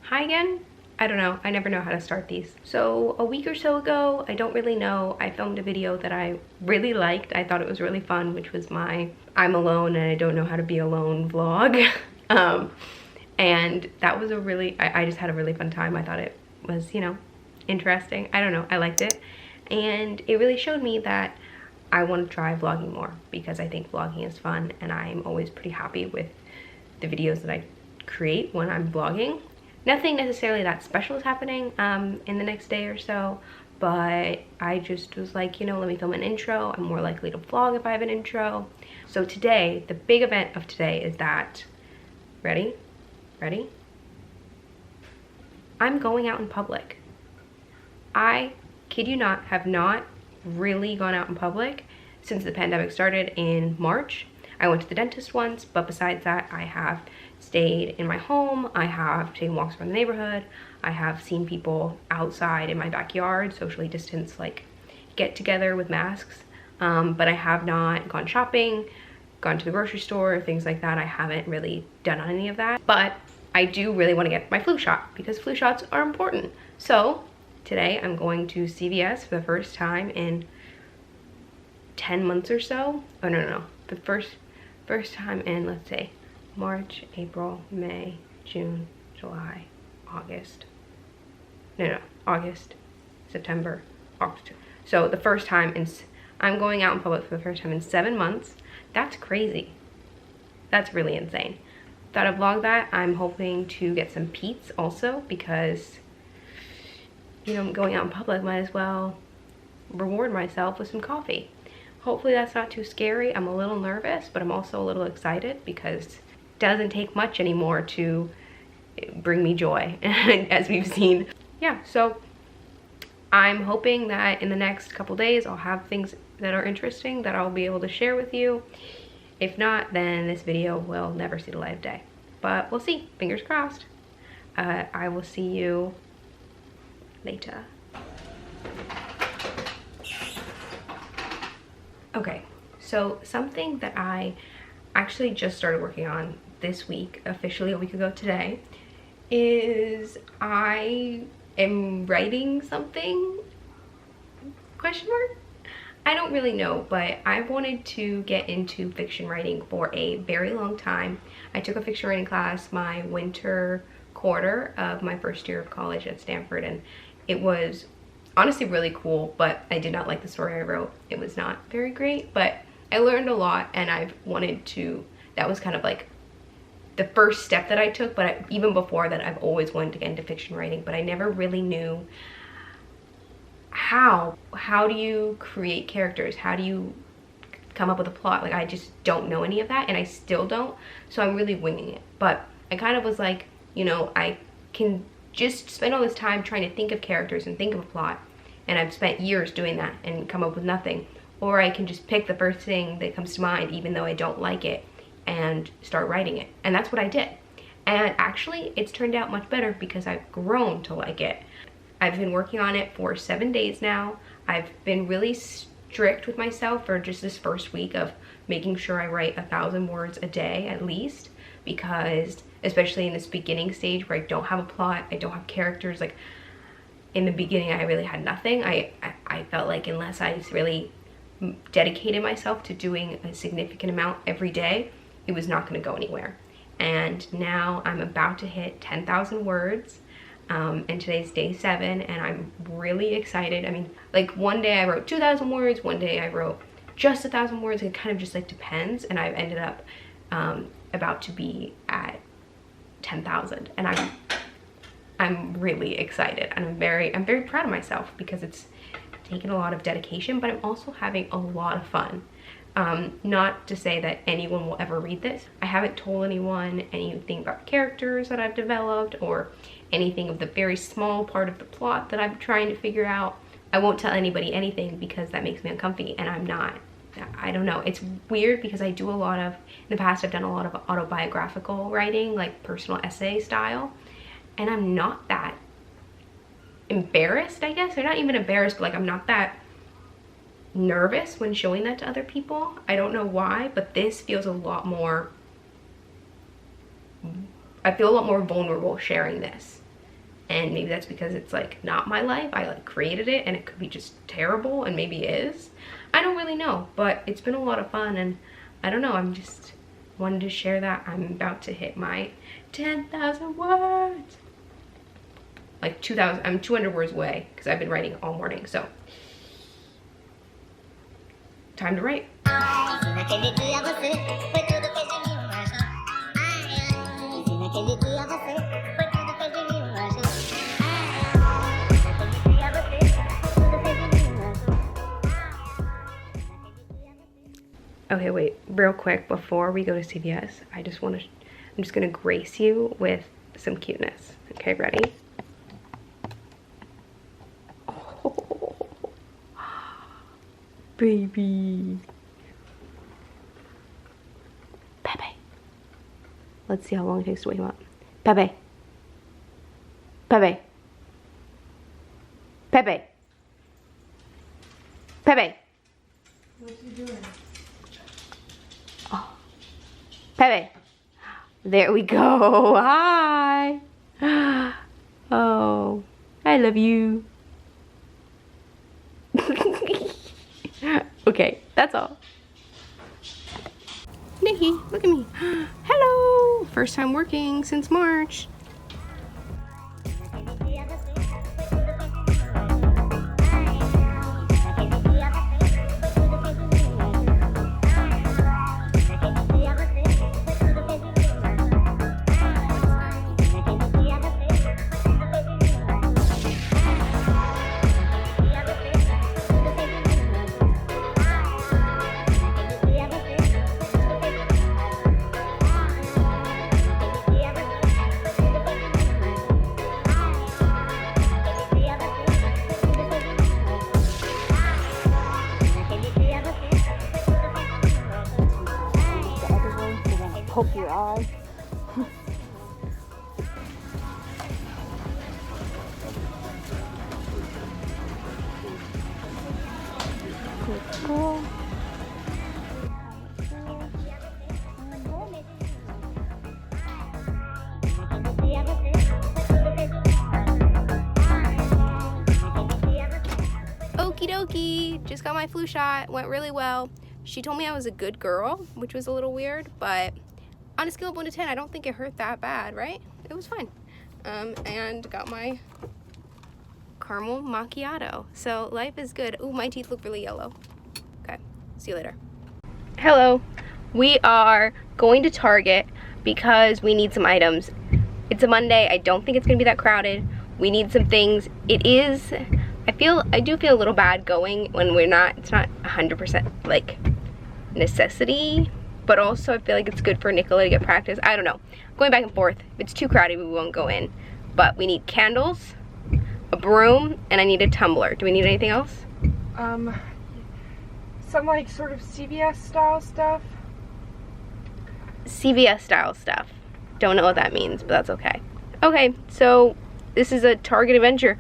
Hi again. I don't know, I never know how to start these. So a week or so ago, I don't really know, I filmed a video that I really liked. I thought it was really fun, which was my I'm alone and I don't know how to be alone vlog. And that was a really, I just had a really fun time. I thought it was, you know, interesting. I don't know, I liked it. And it really showed me that I want to try vlogging more because I think vlogging is fun and I'm always pretty happy with the videos that I create when I'm vlogging. Nothing necessarily that special is happening in the next day or so, but I just was like, you know, let me film an intro. I'm more likely to vlog if I have an intro. So today, the big event of today is that, ready? I'm going out in public. I kid you not, have not really gone out in public since the pandemic started in March. I went to the dentist once, but besides that, I have stayed in my home. I have taken walks around the neighborhood. I have seen people outside in my backyard, socially distanced, like get together with masks. But I have not gone shopping, gone to the grocery store, things like that. I haven't really done any of that. But I do really want to get my flu shot because flu shots are important. So today I'm going to CVS for the first time in 10 months or so. Oh, no. The first time in, let's say, March, April, May, June, July, August. No, August, September, October. So the first time I'm going out in public for the first time in 7 months. That's crazy. That's really insane. Thought I'd vlog that. I'm hoping to get some Pete's also because, you know, I'm going out in public, might as well reward myself with some coffee. Hopefully that's not too scary. I'm a little nervous, but I'm also a little excited because it doesn't take much anymore to bring me joy, as we've seen. Yeah, so I'm hoping that in the next couple days I'll have things that are interesting that I'll be able to share with you. If not, then this video will never see the light of day. But we'll see, fingers crossed. I will see you later. Okay, so something that I actually just started working on this week, officially a week ago today, is I am writing something, question mark? I don't really know, but I wanted to get into fiction writing for a very long time. I took a fiction writing class my winter quarter of my first year of college at Stanford, and it was honestly really cool, but I did not like the story I wrote. It was not very great, but I learned a lot, and I've wanted to, that was kind of like the first step that I took, but even before that, I've always wanted to get into fiction writing, but I never really knew how do you create characters? How do you come up with a plot? Like, I just don't know any of that, and I still don't, so I'm really winging it. But I kind of was like, you know, I can just spend all this time trying to think of characters and think of a plot, and I've spent years doing that and come up with nothing. Or I can just pick the first thing that comes to mind, even though I don't like it, and start writing it. And that's what I did. And actually, it's turned out much better because I've grown to like it. I've been working on it for 7 days now. I've been really strict with myself for just this first week of making sure I write 1,000 words a day at least, because especially in this beginning stage where I don't have a plot, I don't have characters, like in the beginning I really had nothing. I felt like unless I really dedicated myself to doing a significant amount every day, it was not going to go anywhere. And now I'm about to hit 10,000 words. And today's day 7, and I'm really excited. I mean, like one day I wrote 2,000 words, one day I wrote just 1,000 words. It kind of just like depends, and I've ended up about to be at 10,000, and I'm really excited, and I'm very proud of myself because it's taken a lot of dedication, but I'm also having a lot of fun. Not to say that anyone will ever read this. I haven't told anyone anything about characters that I've developed or anything of the very small part of the plot that I'm trying to figure out. I won't tell anybody anything because that makes me uncomfy, and I don't know. It's weird because I do a lot of, in the past I've done a lot of autobiographical writing, like personal essay style, and I'm not that embarrassed, I guess. I'm not even embarrassed, but like I'm not that nervous when showing that to other people. I don't know why, but this feels a lot more, I feel a lot more vulnerable sharing this and maybe that's because it's like not my life. I like created it, and it could be just terrible, and maybe it is. I don't really know, but it's been a lot of fun, and I don't know, I'm just wanted to share that. I'm about to hit my 10,000 words. Like 2,000, I'm 200 words away because I've been writing all morning, so time to write. Okay, wait, real quick before we go to CVS, I'm just gonna grace you with some cuteness. Okay, ready? Oh, baby. Pepe. Let's see how long it takes to wake him up. Pepe. Pepe. Pepe. Pepe. What's he doing? Oh. Pepe. There we go. Hi. Oh, I love you. Okay, that's all. Nikki, look at me. Hello. First time working since March. Poke your eye. Cool. Okie dokie, just got my flu shot, went really well. She told me I was a good girl, which was a little weird, but on a scale of 1 to 10, I don't think it hurt that bad, right? It was fine. And got my caramel macchiato. So life is good. Ooh, my teeth look really yellow. Okay, see you later. Hello, we are going to Target because we need some items. It's a Monday, I don't think it's gonna be that crowded. We need some things. It is, I do feel a little bad going when it's not 100% like necessity, but also I feel like it's good for Nicola to get practice. I don't know, going back and forth. If it's too crowded, we won't go in. But we need candles, a broom, and I need a tumbler. Do we need anything else? Some like sort of CVS style stuff. CVS style stuff. Don't know what that means, but that's okay. Okay, so this is a Target adventure.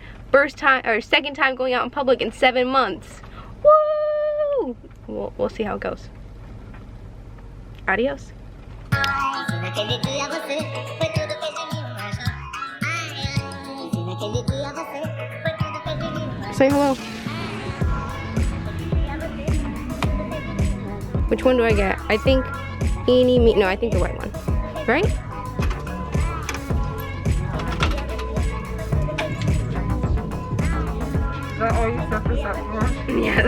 Second time going out in public in 7 months. Woo! We'll see how it goes. Adios. Say hello. Which one do I get? I think eeny, meeny, no, I think the white one. Right? Is that all you set this up for? Yes.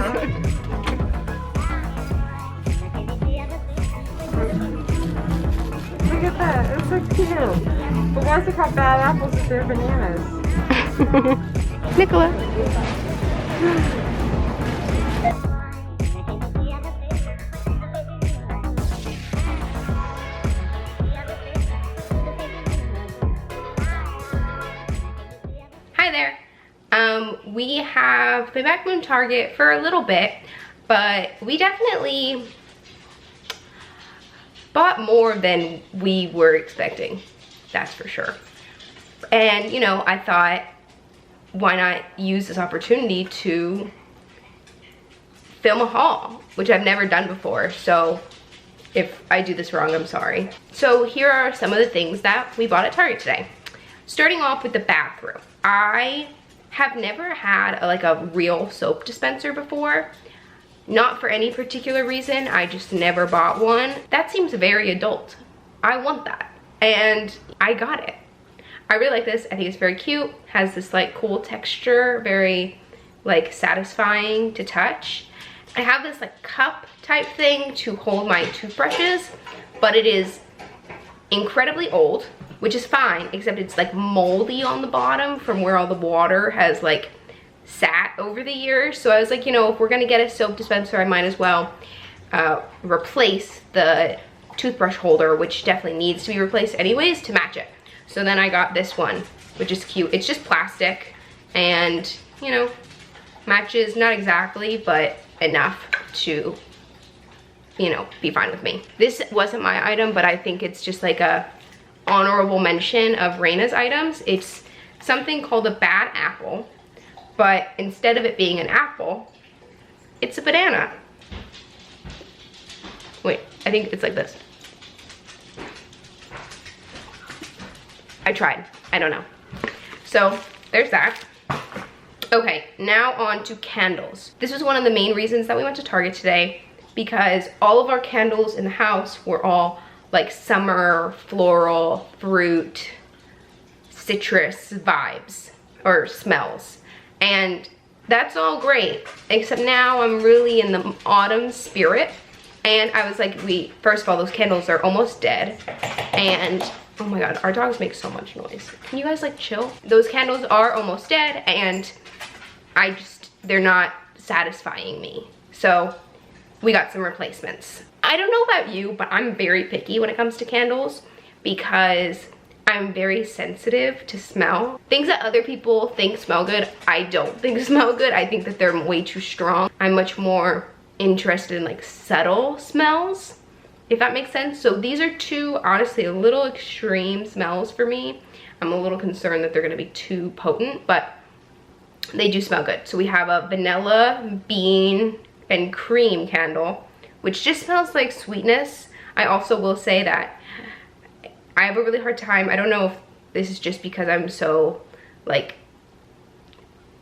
Look at that, it's so cute. But why is it called bad apples if they're bananas? Nicola. Hi there. We have been back from Target for a little bit, but we definitely bought more than we were expecting, that's for sure. And you know, I thought, why not use this opportunity to film a haul, which I've never done before, so if I do this wrong, I'm sorry. So here are some of the things that we bought at Target today. Starting off with the bathroom. I have never had like a real soap dispenser before. Not for any particular reason, I just never bought one. That seems very adult. I want that, and I got it. I really like this. I think it's very cute. Has this like cool texture, very like satisfying to touch. I have this like cup type thing to hold my toothbrushes, but it is incredibly old, which is fine, except it's like moldy on the bottom from where all the water has like sat over the years. So I was like, you know, if we're gonna get a soap dispenser, I might as well replace the toothbrush holder, which definitely needs to be replaced anyways, to match it. So then I got this one, which is cute. It's just plastic and, you know, matches, not exactly, but enough to, you know, be fine with me. This wasn't my item, but I think it's just like a honorable mention of Raina's items. It's something called a bad apple, but instead of it being an apple, it's a banana. Wait, I think it's like this. I tried, I don't know. So there's that. Okay, now on to candles. This was one of the main reasons that we went to Target today, because all of our candles in the house were all like summer, floral, fruit, citrus vibes or smells. And that's all great, except now I'm really in the autumn spirit. And I was like, first of all, those candles are almost dead. And oh my God, our dogs make so much noise. Can you guys like chill? Those candles are almost dead, and they're not satisfying me. So we got some replacements. I don't know about you, but I'm very picky when it comes to candles because I'm very sensitive to smell. Things that other people think smell good, I don't think smell good. I think that they're way too strong. I'm much more interested in like subtle smells, if that makes sense. So these are two, honestly, a little extreme smells for me. I'm a little concerned that they're gonna be too potent, but they do smell good. So we have a vanilla, bean, and cream candle, which just smells like sweetness. I also will say that I have a really hard time, I don't know if this is just because I'm so like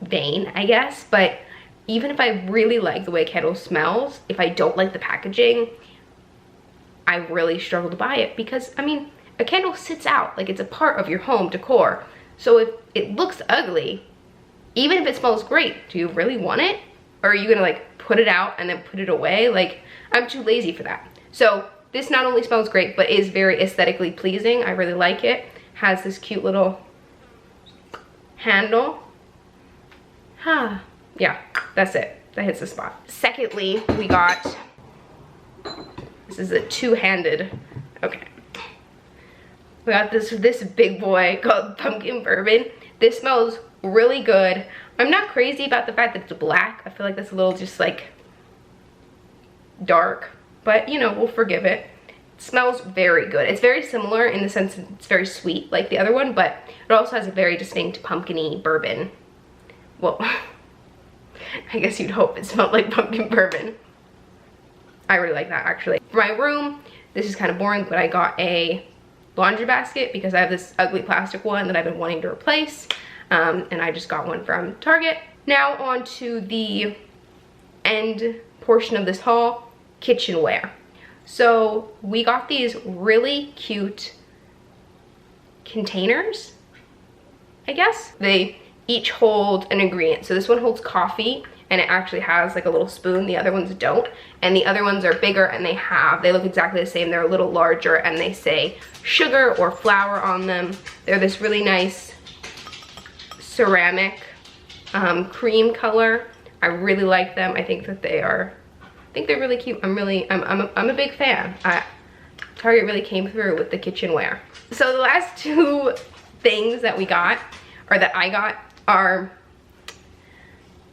vain, I guess, but even if I really like the way a candle smells, if I don't like the packaging, I really struggle to buy it, because I mean, a candle sits out, like it's a part of your home decor. So if it looks ugly, even if it smells great, do you really want it? Or are you gonna like put it out and then put it away? Like, I'm too lazy for that. So this not only smells great, but is very aesthetically pleasing. I really like it. Has this cute little handle. Yeah, that's it. That hits the spot. Secondly, we got, this is a two-handed, okay. We got this big boy called pumpkin bourbon. This smells really good. I'm not crazy about the fact that it's black. I feel like that's a little just like dark, but you know, we'll forgive it. It smells very good. It's very similar in the sense that it's very sweet like the other one, but it also has a very distinct pumpkin-y bourbon. Well, I guess you'd hope it smelled like pumpkin bourbon. I really like that actually. For my room, this is kind of boring, but I got a laundry basket because I have this ugly plastic one that I've been wanting to replace. And I just got one from Target. Now on to the end portion of this haul, kitchenware. So we got these really cute containers, I guess. They each hold an ingredient. So this one holds coffee, and it actually has like a little spoon. The other ones don't. And the other ones are bigger, and they look exactly the same. They're a little larger, and they say sugar or flour on them. They're this really nice ceramic cream color. I really like them. I think that they're really cute. I'm a big fan. Target really came through with the kitchenware. So the last two things that we got, or that I got, are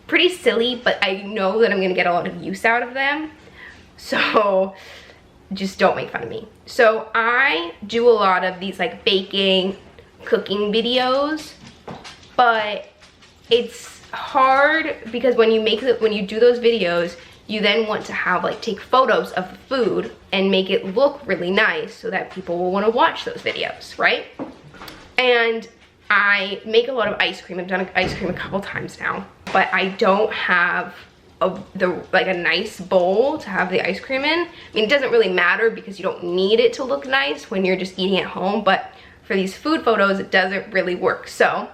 pretty silly, but I know that I'm gonna get a lot of use out of them. So just don't make fun of me. So I do a lot of these like baking, cooking videos, but it's hard because when you do those videos, you then want to have like take photos of the food and make it look really nice so that people will want to watch those videos, right? And I make a lot of ice cream. I've done ice cream a couple times now, but I don't have a nice bowl to have the ice cream in. I mean, it doesn't really matter because you don't need it to look nice when you're just eating at home, but for these food photos, it doesn't really work. So,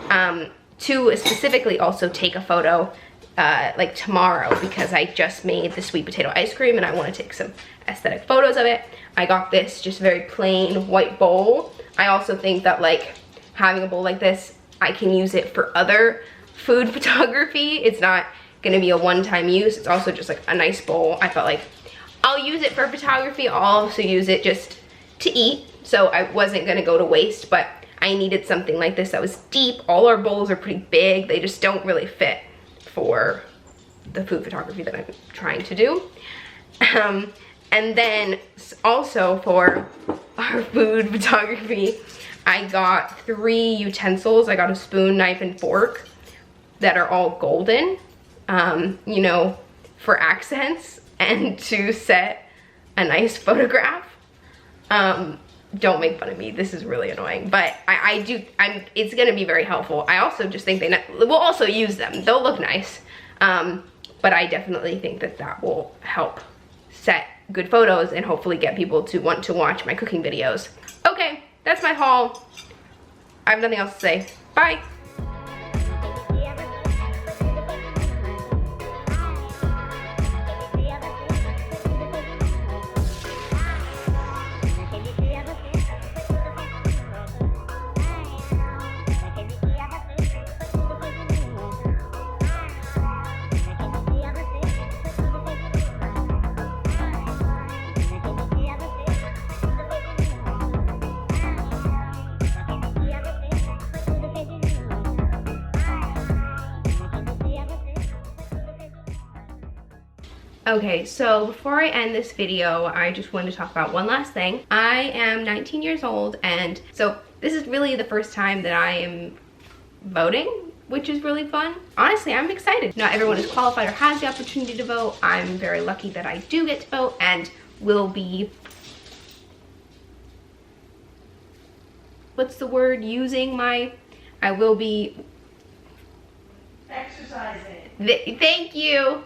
to specifically also take a photo like tomorrow, because I just made the sweet potato ice cream and I want to take some aesthetic photos of it. I got this just very plain white bowl. I also think that like having a bowl like this, I can use it for other food photography. It's not gonna be a one-time use. It's also just like a nice bowl. I felt like I'll use it for photography. I'll also use it just to eat. So I wasn't gonna go to waste, but I needed something like this that was deep. All our bowls are pretty big. They just don't really fit for the food photography that I'm trying to do. And then also for our food photography, I got 3 utensils. I got a spoon, knife, and fork that are all golden, you know, for accents and to set a nice photograph. Don't make fun of me, this is really annoying, but it's gonna be very helpful. I also just think we'll also use them. They'll look nice, but I definitely think that that will help set good photos and hopefully get people to want to watch my cooking videos. Okay, that's my haul. I have nothing else to say. Bye. Okay, so before I end this video, I just wanted to talk about one last thing. I am 19 years old, and so this is really the first time that I am voting, which is really fun. Honestly, I'm excited. Not everyone is qualified or has the opportunity to vote. I'm very lucky that I do get to vote and will be, what's the word, I will be exercising. Thank you.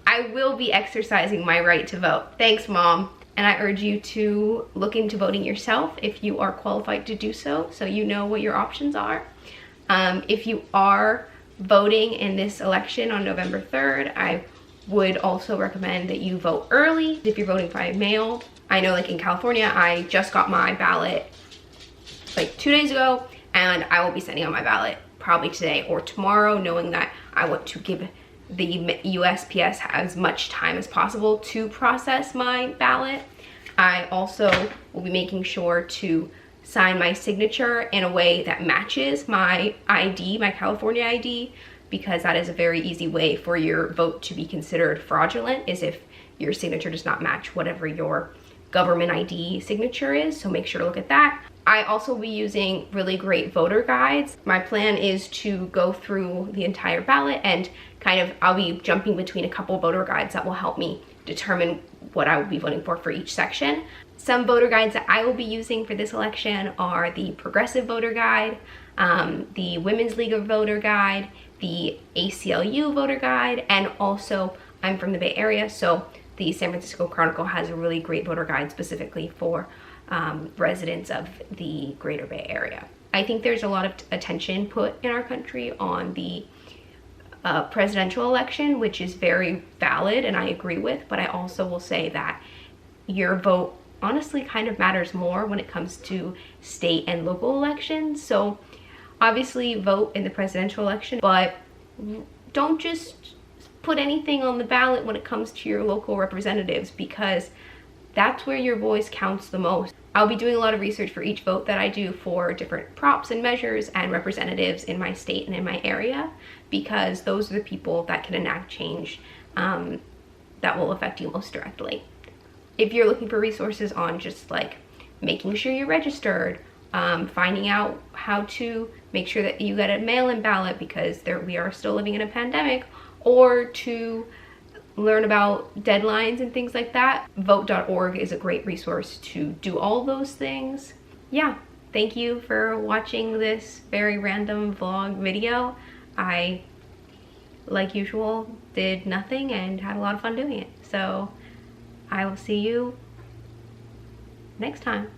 I will be exercising my right to vote. Thanks, Mom. And I urge you to look into voting yourself if you are qualified to do so, so you know what your options are. If you are voting in this election on November 3rd, I would also recommend that you vote early if you're voting by mail. I know, like in California, I just got my ballot like 2 days ago, and I will be sending out my ballot probably today or tomorrow, knowing that I want to give the USPS as much time as possible to process my ballot. I also will be making sure to sign my signature in a way that matches my ID, my California ID, because that is a very easy way for your vote to be considered fraudulent, is if your signature does not match whatever your government ID signature is, so make sure to look at that. I also will be using really great voter guides. My plan is to go through the entire ballot and I'll be jumping between a couple voter guides that will help me determine what I will be voting for each section. Some voter guides that I will be using for this election are the Progressive Voter Guide, the Women's League of Voter Guide, the ACLU Voter Guide, and also I'm from the Bay Area, so the San Francisco Chronicle has a really great voter guide specifically for residents of the greater Bay Area. I think there's a lot of attention put in our country on the presidential election, which is very valid and I agree with, but I also will say that your vote honestly kind of matters more when it comes to state and local elections. So obviously vote in the presidential election, but don't just put anything on the ballot when it comes to your local representatives, because that's where your voice counts the most. I'll be doing a lot of research for each vote that I do for different props and measures and representatives in my state and in my area, because those are the people that can enact change that will affect you most directly. If you're looking for resources on just like making sure you're registered, finding out how to make sure that you get a mail-in ballot because we are still living in a pandemic, or to learn about deadlines and things like that, vote.org is a great resource to do all those things. Yeah, thank you for watching this very random vlog video. I, like usual, did nothing and had a lot of fun doing it. So I will see you next time.